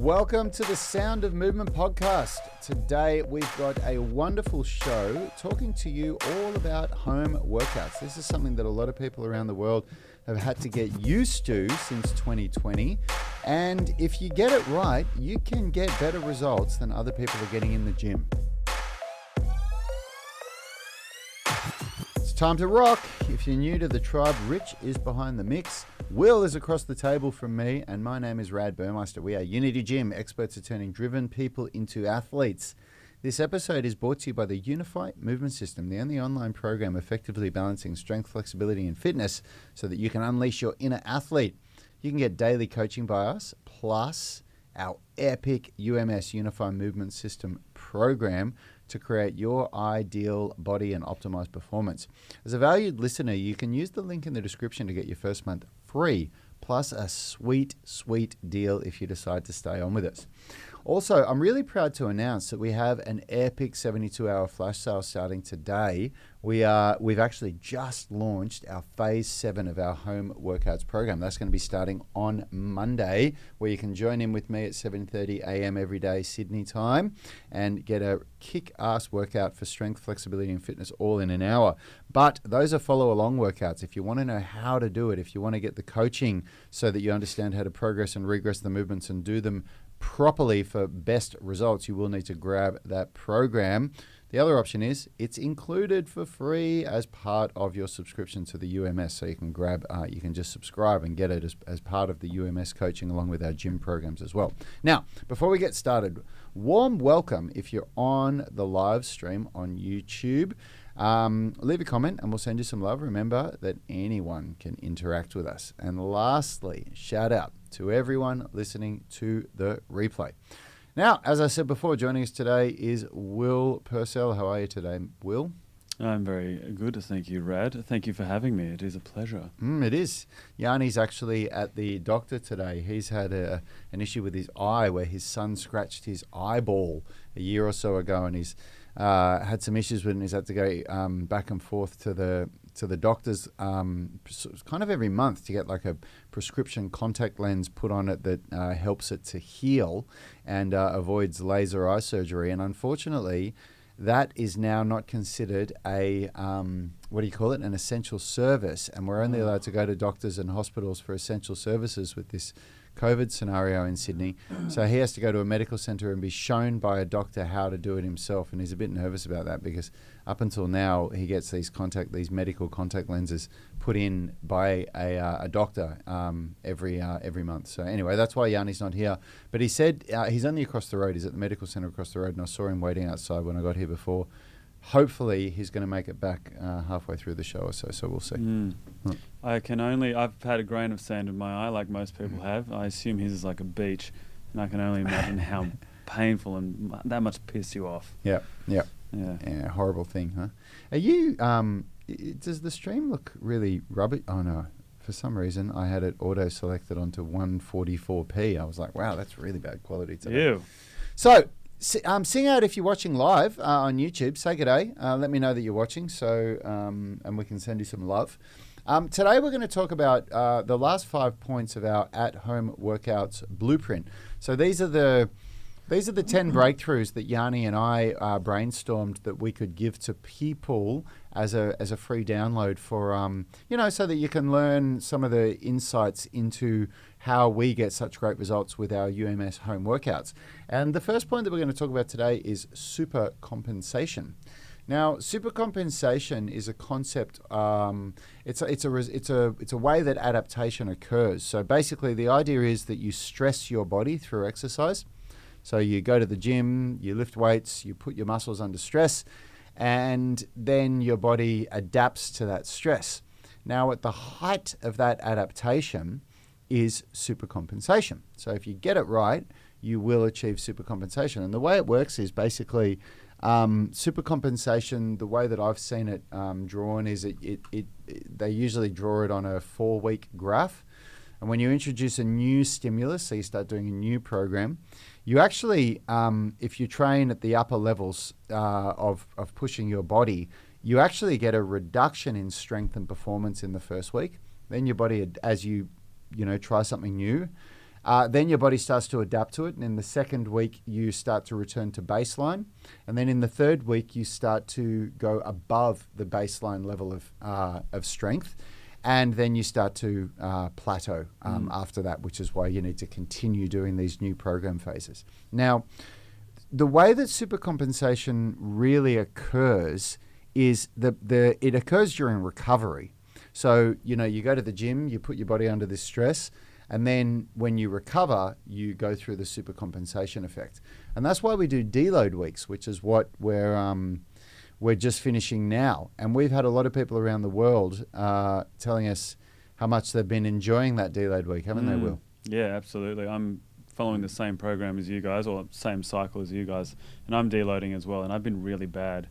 Welcome to the Sound of Movement podcast. Today we've got a wonderful show talking to you all about home workouts. This is something that a lot of people around the world have had to get used to since 2020. And if you get it right, you can get better results than other people are getting in the gym. It's time to rock. If you're new to the tribe, Rich is behind the mix. Will is across the table from me, and my name is Rad Burmeister. We are Unity Gym, experts at turning driven people into athletes. This episode is brought to you by the Unified Movement System, the only online program effectively balancing strength, flexibility, and fitness so that you can unleash your inner athlete. You can get daily coaching by us, plus our epic UMS, Unified Movement System program to create your ideal body and optimized performance. As a valued listener, you can use the link in the description to get your first month free, plus a sweet deal if you decide to stay on with us. Also, I'm really proud to announce that we have an epic 72-hour flash sale starting today. We've actually just launched our phase 7 of our home workouts program. That's going to be starting on Monday, where you can join in with me at 7:30 a.m. every day Sydney time and get a kick-ass workout for strength, flexibility, and fitness all in an hour. But those are follow-along workouts. If you want to know how to do it, if you want to get the coaching so that you understand how to progress and regress the movements and do them properly for best results, you will need to grab that program. The other option is it's included for free as part of your subscription to the UMS. So you can you can just subscribe and get it as part of the UMS coaching along with our gym programs as well. Now, before we get started, warm welcome if you're on the live stream on YouTube. Leave a comment and we'll send you some love. Remember that anyone can interact with us. And lastly, shout out to everyone listening to the replay. Now, as I said before, joining us today is Will Purcell. How are you today, Will? I'm very good, thank you, Rad. Thank you for having me. It is a pleasure. It is. Yanni's actually at the doctor today. He's had an issue with his eye where his son scratched his eyeball a year or so ago, and he's had some issues with it, and he's had to go back and forth to the doctors kind of every month to get like a prescription contact lens put on it that helps it to heal and avoids laser eye surgery. And unfortunately, that is now not considered a, an essential service. And we're only allowed to go to doctors and hospitals for essential services with this COVID scenario in Sydney. So he has to go to a medical centre and be shown by a doctor how to do it himself. And he's a bit nervous about that because up until now, he gets these medical contact lenses put in by a doctor every month. So anyway, that's why Yanni's not here. But he said he's only across the road. He's at the medical centre across the road, and I saw him waiting outside when I got here before. Hopefully, he's going to make it back halfway through the show or so we'll see. I've had a grain of sand in my eye like most people have. I assume his is like a beach, and I can only imagine how painful and that much piss you off. Yeah, horrible thing, huh? Are you, does the stream look really rubbish? Oh no, for some reason I had it auto-selected onto 144p. I was like, wow, that's really bad quality today. Ew. So, sing out if you're watching live on YouTube. Say g'day. Let me know that you're watching, and we can send you some love. Today we're going to talk about the last 5 points of our at-home workouts blueprint. So these are the 10 breakthroughs that Yanni and I brainstormed that we could give to people as a free download for so that you can learn some of the insights into how we get such great results with our UMS home workouts. And the first point that we're going to talk about today is super compensation. Now, super compensation is a concept. It's a way that adaptation occurs. So basically, the idea is that you stress your body through exercise. So you go to the gym, you lift weights, you put your muscles under stress, and then your body adapts to that stress. Now, at the height of that adaptation is supercompensation. So if you get it right, you will achieve supercompensation. And the way it works is basically supercompensation, the way that I've seen it drawn is they usually draw it on a 4-week graph. And when you introduce a new stimulus, so you start doing a new program, you actually, if you train at the upper levels of pushing your body, you actually get a reduction in strength and performance in the first week. Then your body, as you try something new, Then your body starts to adapt to it. And in the second week, you start to return to baseline. And then in the third week, you start to go above the baseline level of strength. And then you start to plateau after that, which is why you need to continue doing these new program phases. Now, the way that supercompensation really occurs is it occurs during recovery. So, you go to the gym, you put your body under this stress, and then when you recover, you go through the supercompensation effect. And that's why we do deload weeks, which is what we're just finishing now. And we've had a lot of people around the world telling us how much they've been enjoying that deload week, haven't they, Will? Yeah, absolutely. I'm following the same program as you guys, or same cycle as you guys, and I'm deloading as well. And I've been really bad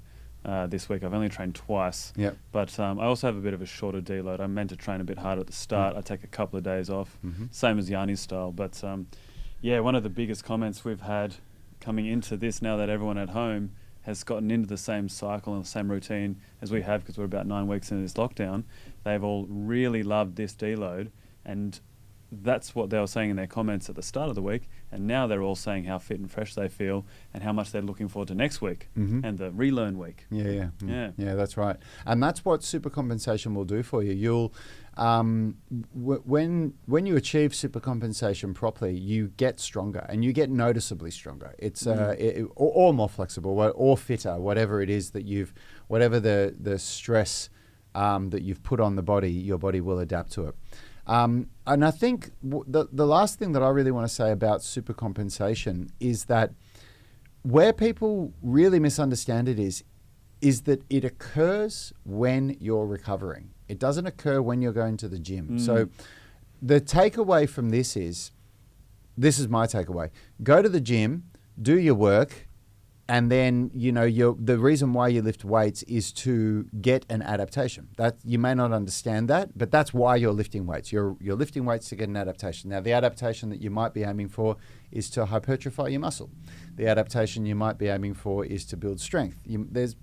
this week. I've only trained twice. Yep. But I also have a bit of a shorter deload. I'm meant to train a bit harder at the start. I take a couple of days off, same as Yani's style. But one of the biggest comments we've had coming into this, now that everyone at home has gotten into the same cycle and the same routine as we have, because we're about 9 weeks into this lockdown, they've all really loved this deload. And that's what they were saying in their comments at the start of the week, and now they're all saying how fit and fresh they feel and how much they're looking forward to next week and the relearn week. Yeah, that's right. And that's what supercompensation will do for you. You'll when you achieve supercompensation properly, you get stronger, and you get noticeably stronger. It's or more flexible, or fitter, whatever it is that whatever the stress that you've put on the body, your body will adapt to it. And I think the last thing that I really want to say about supercompensation is that where people really misunderstand it is that it occurs when you're recovering. It doesn't occur when you're going to the gym. So the takeaway from this is my takeaway. Go to the gym, do your work, and then, the reason why you lift weights is to get an adaptation. That you may not understand that, but that's why you're lifting weights. You're lifting weights to get an adaptation. Now, the adaptation that you might be aiming for is to hypertrophy your muscle. The adaptation you might be aiming for is to build strength. There's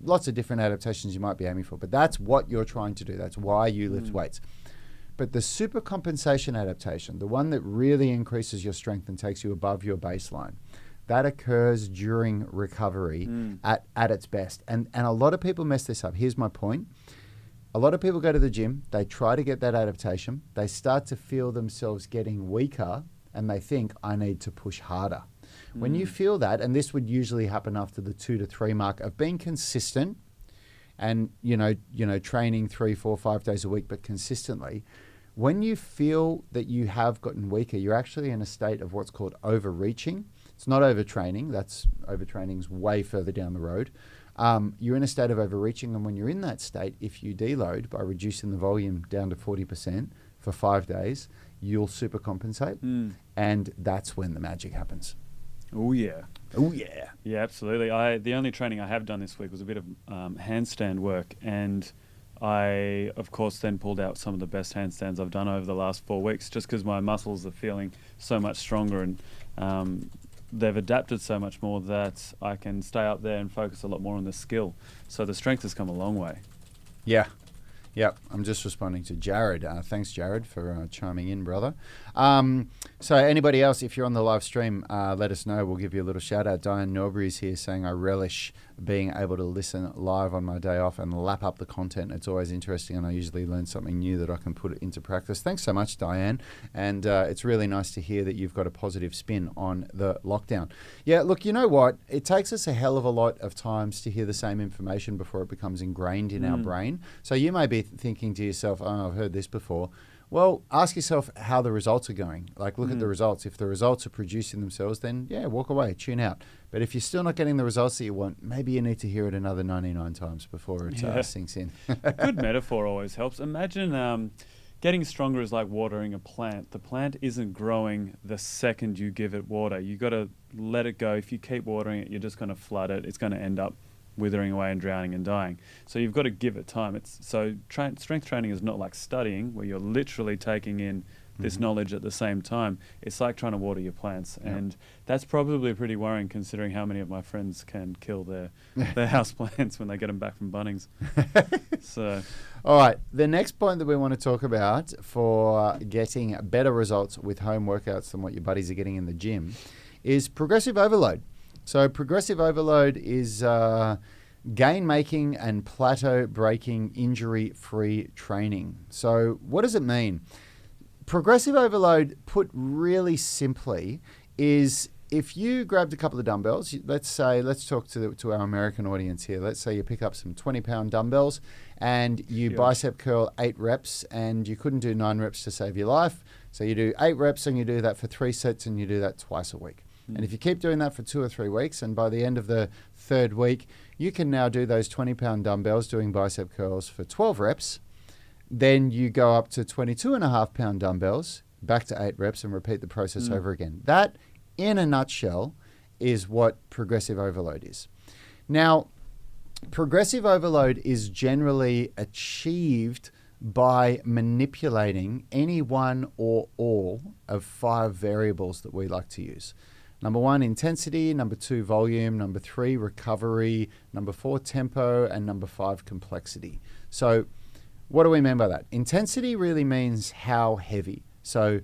lots of different adaptations you might be aiming for, but that's what you're trying to do. That's why you lift weights. But the supercompensation adaptation, the one that really increases your strength and takes you above your baseline, that occurs during recovery at its best. And a lot of people mess this up. Here's my point. A lot of people go to the gym, they try to get that adaptation, they start to feel themselves getting weaker, and they think, I need to push harder. When you feel that, and this would usually happen after the 2 to 3 mark of being consistent and, training 3, 4, 5 days a week, but consistently, when you feel that you have gotten weaker, you're actually in a state of what's called overreaching. It's not overtraining. Overtraining's way further down the road. You're in a state of overreaching, and when you're in that state, if you deload by reducing the volume down to 40% for 5 days, you'll supercompensate, and that's when the magic happens. Oh yeah. Oh yeah. Yeah, absolutely. The only training I have done this week was a bit of handstand work, and I, of course, then pulled out some of the best handstands I've done over the last 4 weeks, just because my muscles are feeling so much stronger, and they've adapted so much more that I can stay up there and focus a lot more on the skill. So the strength has come a long way. Yeah. Yep, I'm just responding to Jared. Thanks, Jared, for chiming in, brother. So anybody else, if you're on the live stream, let us know. We'll give you a little shout out. Diane Norbury's here saying, I relish being able to listen live on my day off and lap up the content. It's always interesting, and I usually learn something new that I can put into practice. Thanks so much, Diane. And it's really nice to hear that you've got a positive spin on the lockdown. Yeah, look, you know what? It takes us a hell of a lot of times to hear the same information before it becomes ingrained in our brain. So you may be thinking to yourself, oh, I've heard this before. Well, ask yourself how the results are going. Like, look at the results. If the results are producing themselves, then, yeah, walk away, tune out. But if you're still not getting the results that you want, maybe you need to hear it another 99 times before it sinks in. A good metaphor always helps. Imagine getting stronger is like watering a plant. The plant isn't growing the second you give it water. You got to let it go. If you keep watering it, you're just going to flood it. It's going to end up withering away and drowning and dying. So you've got to give it time. Strength training is not like studying, where you're literally taking in this knowledge at the same time, it's like trying to water your plants. And that's probably pretty worrying considering how many of my friends can kill their house plants when they get them back from Bunnings. So, all right, the next point that we want to talk about for getting better results with home workouts than what your buddies are getting in the gym is progressive overload. So progressive overload is gain-making and plateau-breaking injury-free training. So what does it mean? Progressive overload, put really simply, is if you grabbed a couple of dumbbells, let's talk to our American audience here. Let's say you pick up some 20-pound dumbbells and you bicep curl 8 reps and you couldn't do 9 reps to save your life. So you do 8 reps and you do that for 3 sets and you do that twice a week. And if you keep doing that for 2 or 3 weeks, and by the end of the 3rd week, you can now do those 20-pound dumbbells doing bicep curls for 12 reps. Then you go up to 22.5-pound dumbbells, back to 8 reps, and repeat the process over again. That, in a nutshell, is what progressive overload is. Now, progressive overload is generally achieved by manipulating any one or all of 5 variables that we like to use. Number 1, intensity. Number 2, volume. Number 3, recovery. Number 4, tempo. And number 5, complexity. So what do we mean by that? Intensity really means how heavy. So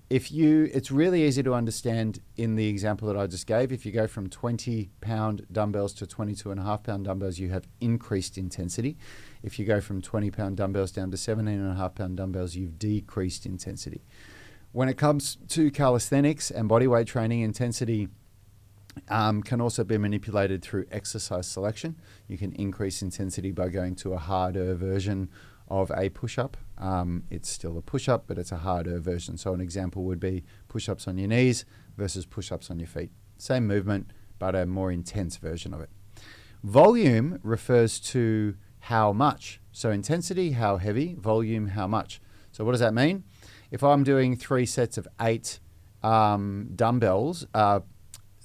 it's really easy to understand in the example that I just gave. If you go from 20-pound dumbbells to 22.5-pound dumbbells, you have increased intensity. If you go from 20-pound dumbbells down to 17.5-pound dumbbells, you've decreased intensity. When it comes to calisthenics and bodyweight training, intensity can also be manipulated through exercise selection. You can increase intensity by going to a harder version of a push-up. It's still a push-up, but it's a harder version. So an example would be push-ups on your knees versus push-ups on your feet. Same movement, but a more intense version of it. Volume refers to how much. So intensity, how heavy. Volume, how much. So what does that mean? If I'm doing 3 sets of 8 dumbbells,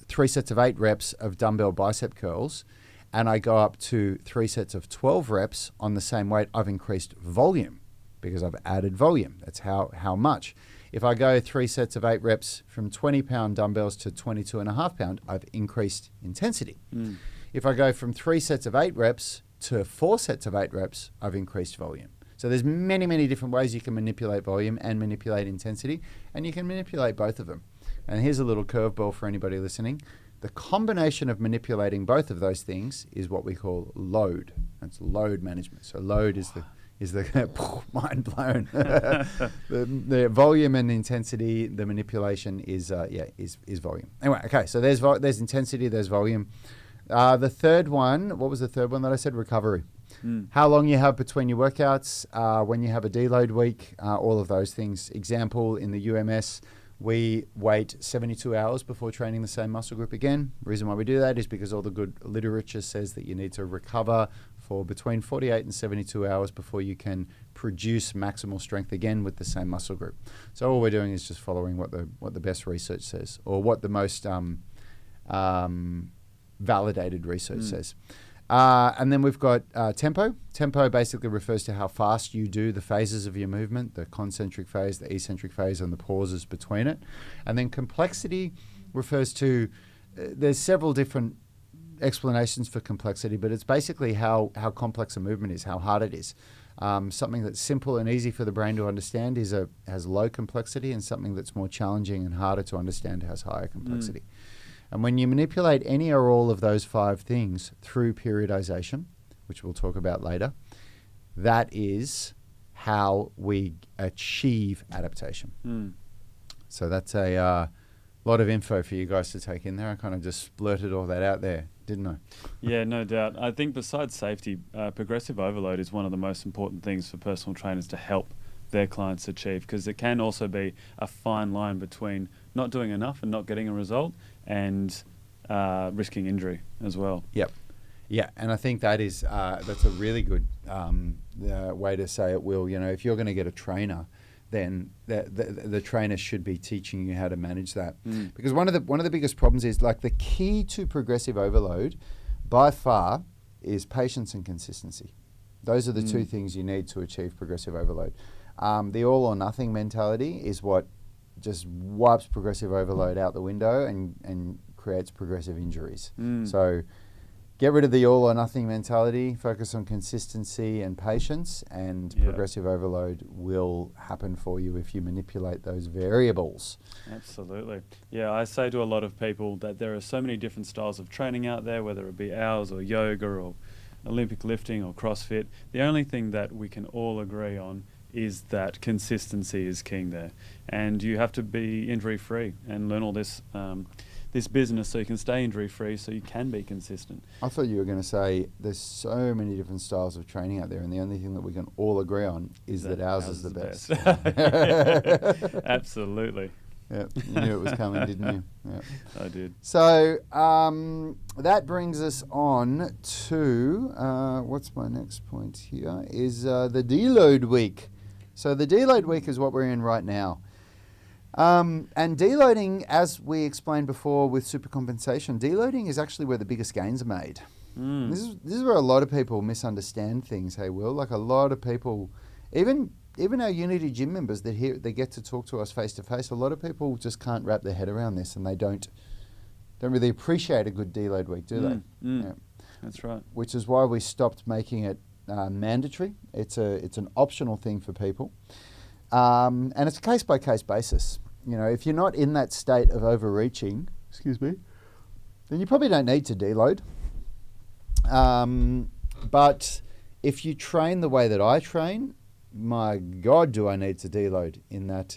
3 sets of 8 reps of dumbbell bicep curls, and I go up to 3 sets of 12 reps on the same weight, I've increased volume because I've added volume. That's how much. If I go 3 sets of 8 reps from 20-pound dumbbells to 22.5-pound, I've increased intensity. If I go from 3 sets of 8 reps to 4 sets of 8 reps, I've increased volume. So there's many, many different ways you can manipulate volume and manipulate intensity, and you can manipulate both of them. And here's a little curveball for anybody listening. The combination of manipulating both of those things is what we call load. That's load management. So load is the mind blown. the volume and intensity, the manipulation is volume. Anyway, okay. So there's intensity, there's volume. The third one, what was the third one that I said? Recovery. How long you have between your workouts, when you have a deload week, all of those things. Example, in the UMS, we wait 72 hours before training the same muscle group again. The reason why we do that is because all the good literature says that you need to recover for between 48 and 72 hours before you can produce maximal strength again with the same muscle group. So all we're doing is just following what the best research says, or what the most validated research says. And then we've got tempo. Tempo basically refers to how fast you do the phases of your movement, the concentric phase, the eccentric phase, and the pauses between it. And then complexity refers to, there's several different explanations for complexity, but it's basically how complex a movement is, how hard it is. Something that's simple and easy for the brain to understand has low complexity, and something that's more challenging and harder to understand has higher complexity. And when you manipulate any or all of those 5 things through periodization, which we'll talk about later, that is how we achieve adaptation. So that's a lot of info for you guys to take in there. I kind of just blurted all that out there, didn't I? Yeah, no doubt. I think besides safety, progressive overload is one of the most important things for personal trainers to help their clients achieve, because it can also be a fine line between not doing enough and not getting a result, and risking injury as well. Yep. Yeah, and I think that's a really good way to say it, Will. You know, if you're going to get a trainer, then the trainer should be teaching you how to manage that. Because one of the biggest problems is, like, the key to progressive overload by far is patience and consistency. Those are the 2 things you need to achieve progressive overload. The all or nothing mentality is what just wipes progressive overload out the window and creates progressive injuries. So get rid of the all or nothing mentality, focus on consistency and patience, and progressive overload will happen for you if you manipulate those variables. Absolutely. Yeah, I say to a lot of people that there are so many different styles of training out there, whether it be ours or yoga or Olympic lifting or CrossFit. The only thing that we can all agree on is that consistency is king there, and you have to be injury-free and learn all this this business so you can stay injury-free, so you can be consistent. I thought you were going to say there's so many different styles of training out there, and the only thing that we can all agree on is that ours is the best. Absolutely. Yeah, you knew it was coming, didn't you? Yeah. I did. So that brings us on to what's my next point here is the deload week. So the deload week is what we're in right now. And deloading, as we explained before with supercompensation, deloading is actually where the biggest gains are made. This is where a lot of people misunderstand things, hey Will. Like a lot of people, even our Unity gym members that get to talk to us face to face, a lot of people just can't wrap their head around this, and they don't really appreciate a good deload week, do they? Yeah. That's right. Which is why we stopped making it mandatory. It's an optional thing for people, and it's a case by case basis. You know, if you're not in that state of overreaching, then you probably don't need to deload. But if you train the way that I train, my God, do I need to deload in that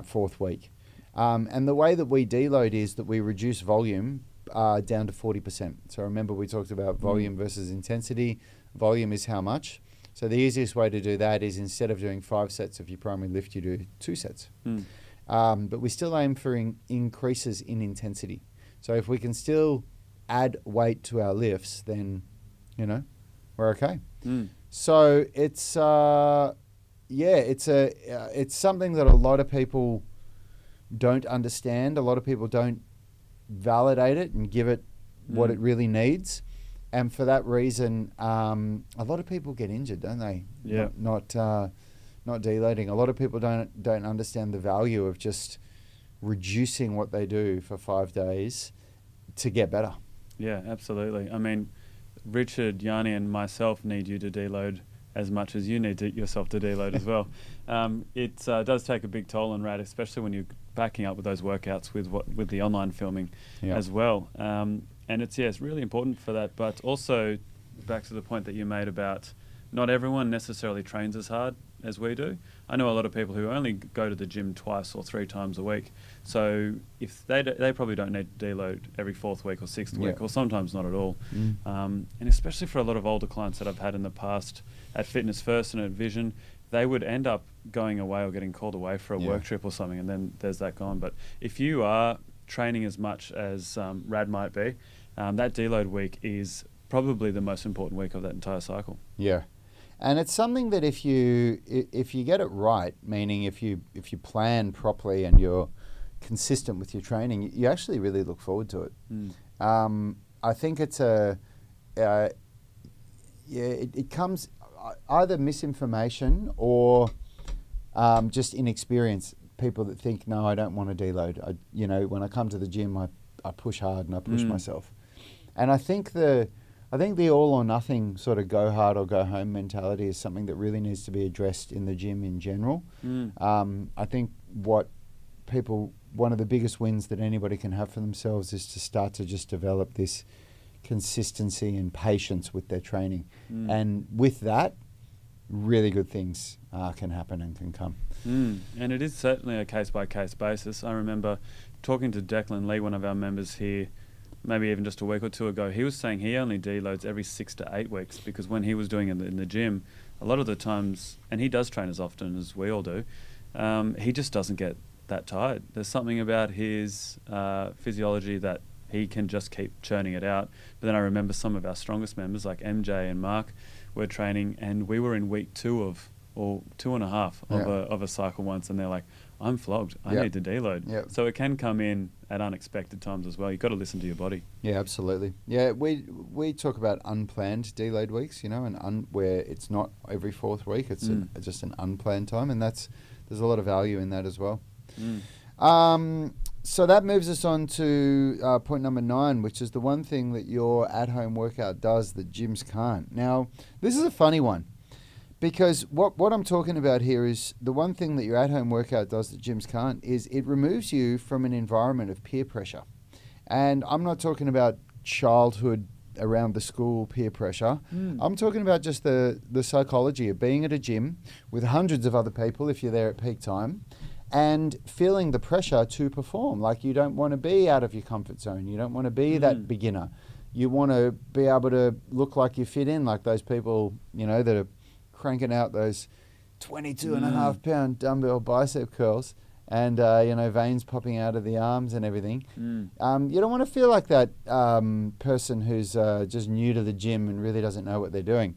fourth week. And the way that we deload is that we reduce volume down to 40%. So remember we talked about volume versus intensity. Volume is how much. So the easiest way to do that is instead of doing 5 sets of your primary lift, you do 2 sets. But we still aim for increases in intensity. So if we can still add weight to our lifts, then, we're okay. So it's something that a lot of people don't understand. A lot of people don't validate it and give it what it really needs. And for that reason, a lot of people get injured, don't they? Yeah. Not deloading. A lot of people don't understand the value of just reducing what they do for 5 days to get better. Yeah, absolutely. I mean, Richard, Yani, and myself need you to deload as much as you need yourself to deload as well. It does take a big toll on Rad, especially when you're backing up with those workouts with the online filming as well. And it's really important for that. But also, back to the point that you made about not everyone necessarily trains as hard as we do. I know a lot of people who only go to the gym 2 or 3 times a week. So if they probably don't need to deload every 4th week or 6th week, or sometimes not at all. And especially for a lot of older clients that I've had in the past at Fitness First and at Vision, they would end up going away or getting called away for a work trip or something, and then there's that gone. But if you are training as much as Rad might be, that deload week is probably the most important week of that entire cycle. Yeah. And it's something that if you get it right, meaning if you plan properly and you're consistent with your training, you actually really look forward to it. I think it's it comes either misinformation or just inexperience. People that think, no, I don't want to deload. When I come to the gym, I push hard and I push myself. And I think the all or nothing sort of go hard or go home mentality is something that really needs to be addressed in the gym in general. I think one of the biggest wins that anybody can have for themselves is to start to just develop this consistency and patience with their training. And with that, really good things can happen and can come. And it is certainly a case-by-case basis. I remember talking to Declan Lee, one of our members here, maybe even just a week or 2 ago. He was saying he only deloads every 6 to 8 weeks because when he was doing it in the gym, a lot of the times, and he does train as often as we all do, he just doesn't get that tired. There's something about his physiology that he can just keep churning it out. But then I remember some of our strongest members like MJ and Mark were training, and we were in week 2 of or 2.5 of a cycle once, and they're like, I'm flogged. I need to deload. Yep. So it can come in at unexpected times as well. You've got to listen to your body. Yeah, absolutely. Yeah, we talk about unplanned deload weeks, and where it's not every fourth week. It's just an unplanned time, and there's a lot of value in that as well. So that moves us on to point number 9, which is the one thing that your at-home workout does that gyms can't. Now, this is a funny one, because what I'm talking about here is the one thing that your at-home workout does that gyms can't is it removes you from an environment of peer pressure. And I'm not talking about childhood around the school peer pressure. I'm talking about just the psychology of being at a gym with hundreds of other people if you're there at peak time, and feeling the pressure to perform. Like, you don't want to be out of your comfort zone. You don't want to be that beginner. You want to be able to look like you fit in, like those people, that are cranking out those 22.5 pound dumbbell bicep curls and, veins popping out of the arms and everything. You don't want to feel like that person who's just new to the gym and really doesn't know what they're doing.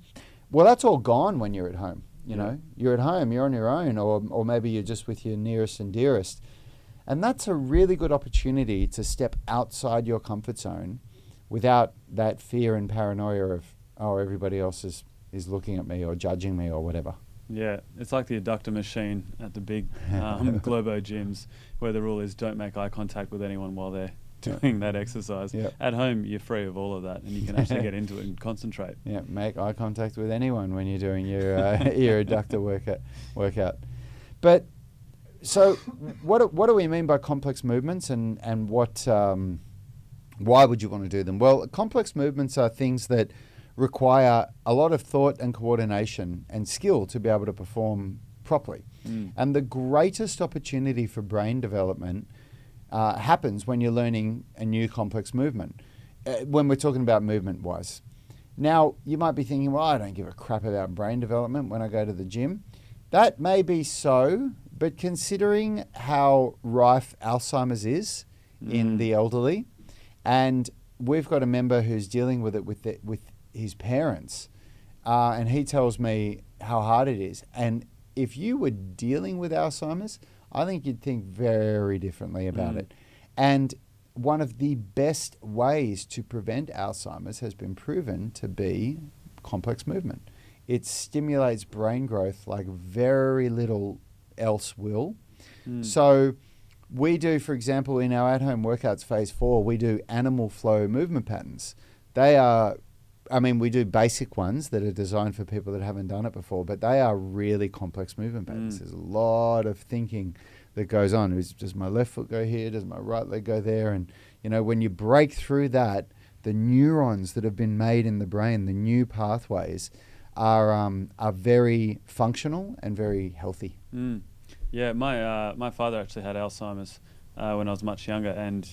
Well, that's all gone when you're at home. You're at home, you're on your own, or maybe you're just with your nearest and dearest. And that's a really good opportunity to step outside your comfort zone without that fear and paranoia of, everybody else is looking at me or judging me or whatever. Yeah, it's like the adductor machine at the big Globo gyms, where the rule is don't make eye contact with anyone while they're doing that exercise. Yep. At home, you're free of all of that, and you can actually get into it and concentrate. Yeah, make eye contact with anyone when you're doing your adductor workout. But so, what do we mean by complex movements, and what? Why would you want to do them? Well, complex movements are things that require a lot of thought and coordination and skill to be able to perform properly. And the greatest opportunity for brain development happens when you're learning a new complex movement, when we're talking about movement-wise. Now, you might be thinking, well, I don't give a crap about brain development when I go to the gym. That may be so, but considering how rife Alzheimer's is in the elderly, and we've got a member who's dealing with it with his parents, and he tells me how hard it is. And if you were dealing with Alzheimer's, I think you'd think very differently about it. And one of the best ways to prevent Alzheimer's has been proven to be complex movement. It stimulates brain growth like very little else will. So we do, for example, in our at-home workouts phase 4, we do animal flow movement patterns. They are, we do basic ones that are designed for people that haven't done it before, but they are really complex movement patterns. There's a lot of thinking that goes on. Does my left foot go here? Does my right leg go there? And, when you break through that, the neurons that have been made in the brain, the new pathways, are very functional and very healthy. Yeah, my father actually had Alzheimer's when I was much younger. And,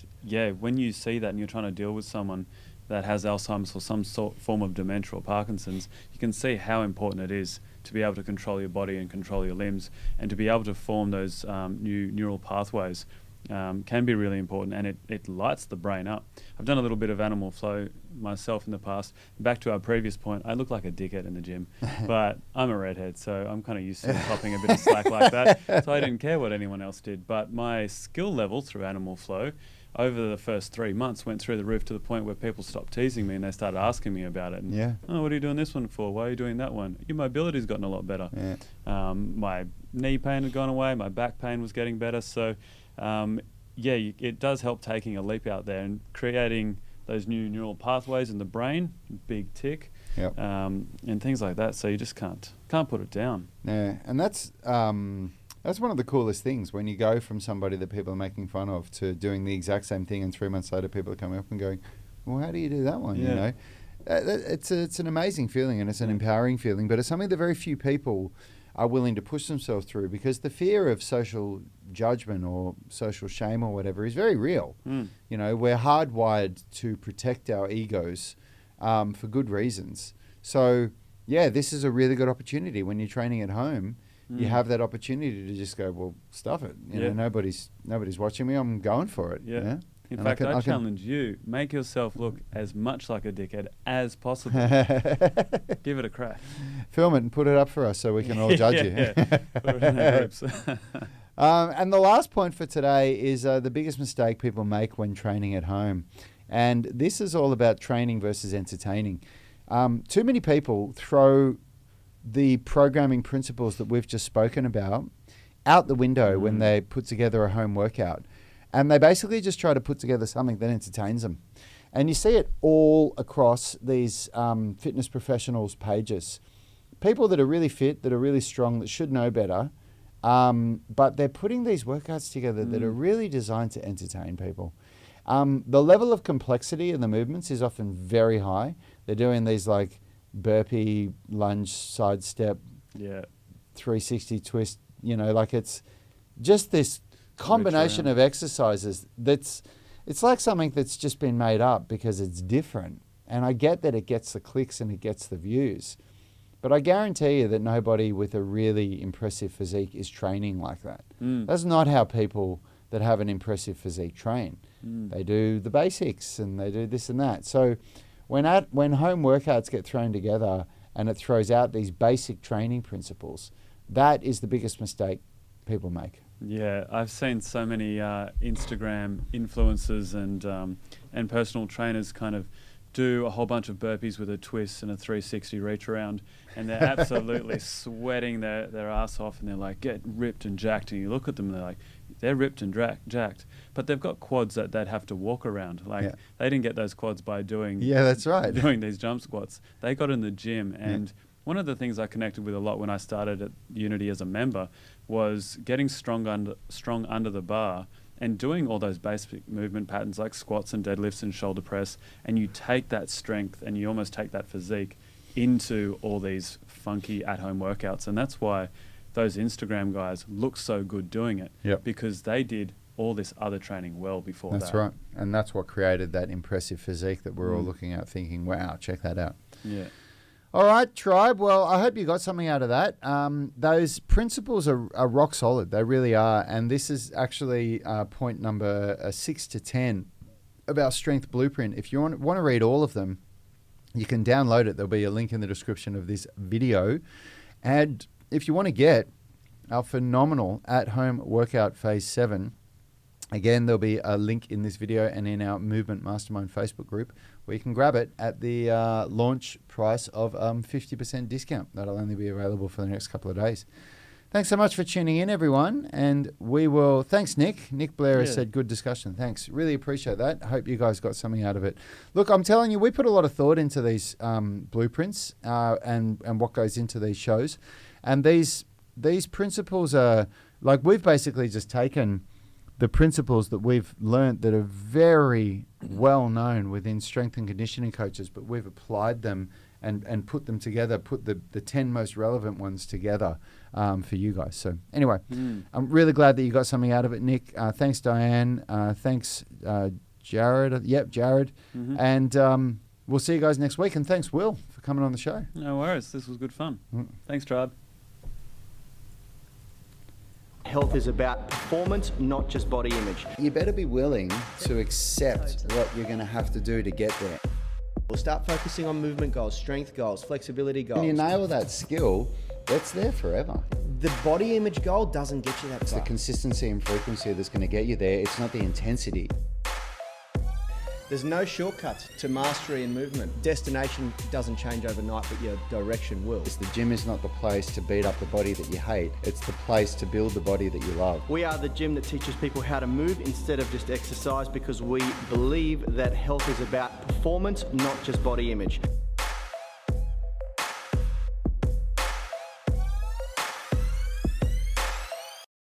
when you see that and you're trying to deal with someone that has Alzheimer's or some form of dementia or Parkinson's, you can see how important it is to be able to control your body and control your limbs, and to be able to form those new neural pathways can be really important, and it lights the brain up. I've done a little bit of animal flow myself in the past. Back to our previous point, I look like a dickhead in the gym, but I'm a redhead, so I'm kind of used to popping a bit of slack like that, so I didn't care what anyone else did. But my skill level through animal flow over the first 3 months went through the roof, to the point where people stopped teasing me and they started asking me about it. And, what are you doing this one for? Why are you doing that one? Your mobility's gotten a lot better. My knee pain had gone away. My back pain was getting better. So, it does help taking a leap out there and creating those new neural pathways in the brain, big tick, and things like that. So you just can't put it down. Yeah, and that's one of the coolest things, when you go from somebody that people are making fun of to doing the exact same thing, and 3 months later people are coming up and going, well, how do you do that one? It's an amazing feeling, and it's an empowering feeling, but it's something that very few people are willing to push themselves through, because the fear of social judgment or social shame or whatever is very real. We're hardwired to protect our egos for good reasons. So this is a really good opportunity when you're training at home. You have that opportunity to just go, well, stuff it. Nobody's watching me. I'm going for it. In And fact, I challenge you, make yourself look as much like a dickhead as possible. Give it a crack. Film it and put it up for us so we can all judge you. Yeah. Put it in our groups. And the last point for today is the biggest mistake people make when training at home. And this is all about training versus entertaining. Too many people throw the programming principles that we've just spoken about out the window when they put together a home workout. And they basically just try to put together something that entertains them. And you see it all across these fitness professionals' pages. People that are really fit, that are really strong, that should know better, but they're putting these workouts together that are really designed to entertain people. The level of complexity in the movements is often very high. They're doing these like burpee, lunge, side step, 360 twist, like it's just this combination of exercises it's like something that's just been made up because it's different. And I get that it gets the clicks and it gets the views, but I guarantee you that nobody with a really impressive physique is training like that. That's not how people that have an impressive physique train. They do the basics and they do this and that. So when home workouts get thrown together and it throws out these basic training principles, that is the biggest mistake people make. Yeah, I've seen so many Instagram influencers and personal trainers kind of do a whole bunch of burpees with a twist and a 360 reach around, and they're absolutely sweating their ass off, and they're like, get ripped and jacked, and you look at them and they're like, they're ripped and jacked, but they've got quads that they'd have to walk around. They didn't get those quads by doing that's right, doing these jump squats. They got in the gym, and one of the things I connected with a lot when I started at Unity as a member was getting strong under the bar and doing all those basic movement patterns like squats and deadlifts and shoulder press, and you take that strength and you almost take that physique into all these funky at-home workouts. And that's why those Instagram guys look so good doing it, because they did all this other training well before that. That's right. And that's what created that impressive physique that we're all looking at thinking, wow, check that out. Yeah. All right, tribe. Well, I hope you got something out of that. Those principles are rock solid. They really are. And this is actually point number 6 to 10 of our strength blueprint. If you want to read all of them, you can download it. There'll be a link in the description of this video. And if you want to get our phenomenal at-home workout phase 7, again, there'll be a link in this video and in our Movement Mastermind Facebook group where you can grab it at the launch price of 50% discount. That'll only be available for the next couple of days. Thanks so much for tuning in, everyone. And we will... Thanks, Nick. Nick Blair has said good discussion. Thanks. Really appreciate that. I hope you guys got something out of it. Look, I'm telling you, we put a lot of thought into these blueprints and what goes into these shows. And these principles are... Like, we've basically just taken the principles that we've learned that are very well known within strength and conditioning coaches, but we've applied them and put them together, put the 10 most relevant ones together for you guys. So anyway, I'm really glad that you got something out of it, Nick. Thanks, Diane. Thanks, Jared. Yep, Jared. And we'll see you guys next week. And thanks, Will, for coming on the show. No worries. This was good fun. Thanks, tribe. Health is about performance, not just body image. You better be willing to accept what you're going to have to do to get there. We'll start focusing on movement goals, strength goals, flexibility goals. When you nail that skill, that's there forever. The body image goal doesn't get you that It's far. the consistency and frequency that's going to get you there. It's not the intensity. There's no shortcuts to mastery and movement. Destination doesn't change overnight, but your direction will. The gym is not the place to beat up the body that you hate. It's the place to build the body that you love. We are the gym that teaches people how to move instead of just exercise, because we believe that health is about performance, not just body image.